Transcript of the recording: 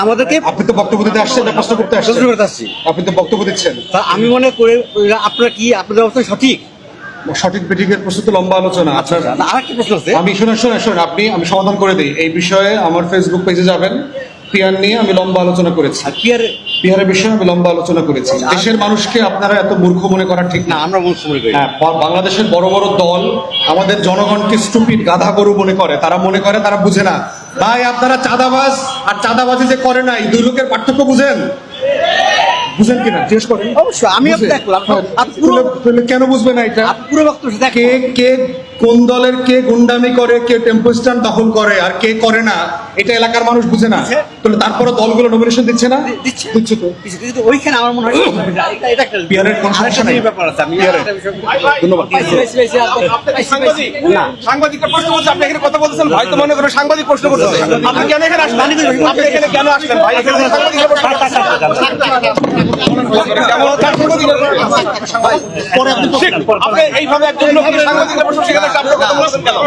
আমাদেরকে আপনি তো বক্তব্য দিতে আসছেন না প্রশ্ন করতে আসছেন? আপনি তো বক্তব্য দিচ্ছেন। আমি মনে করি আপনার কি আপনাদের অবস্থা সঠিক? সঠিক বেঠিকের প্রশ্ন তো লম্বা আলোচনা। আপনার আরেকটা প্রশ্ন আছে, আমি শোনেন আমি সমাধান করে দিই। এই বিষয়ে আমার ফেসবুক পেজে যাবেন, পিয়ার নিয়ে আমি লম্বা আলোচনা করেছি। পিয়ারের বিষয়ে আমি লম্বা আলোচনা করেছি। দেশের মানুষকে আপনারা এত মূর্খ মনে করা ঠিক না। আমরা মূর্খ মনে করি। হ্যাঁ, বাংলাদেশের বড় বড় দল আমাদের জনগণকে স্টুপিড গাধা গরু মনে করে। তারা মনে করে তারা বুঝে না। ভাই, আপনারা চাঁদাবাজ আর চাঁদাবাজি যে করে না, এই দুই লোকের পার্থক্য বুঝেন কিনা জিজ্ঞেস করেন। অবশ্যই আমি দেখলাম। কেন বুঝবে না এটা? পুরো বক্তব্য কে কোন দলের কে গুন্ডামি করে, কে টেম্পো স্ট্যান্ড দখল করে আর কে করে না, এটা এলাকার মানুষ বুঝে না। তাহলে তারপরে দলগুলো নমিনেশন দিচ্ছে না? দিচ্ছে তো। কিন্তু ওইখানে আমার মনে হয় এটা একটা পিয়ারের কোন সমস্যা নেই। ব্যাপার আছে। আমি ধন্যবাদ। সাংবাদিকরা প্রশ্ন করছে, আপনি এখানে কথা বলতেছেন, ভাই তো মনে করেন সাংবাদিক প্রশ্ন করতেছে, আপনি কেন এখানে আসলেন? আপনি এখানে কেন আসলেন ভাই? এখানে সাংবাদিকরা প্রশ্ন করতেছে। আপনি এইভাবে একজন লোককে সাংবাদিকরা প্রশ্ন শিখাতে আপনি কথা বলছেন কেন?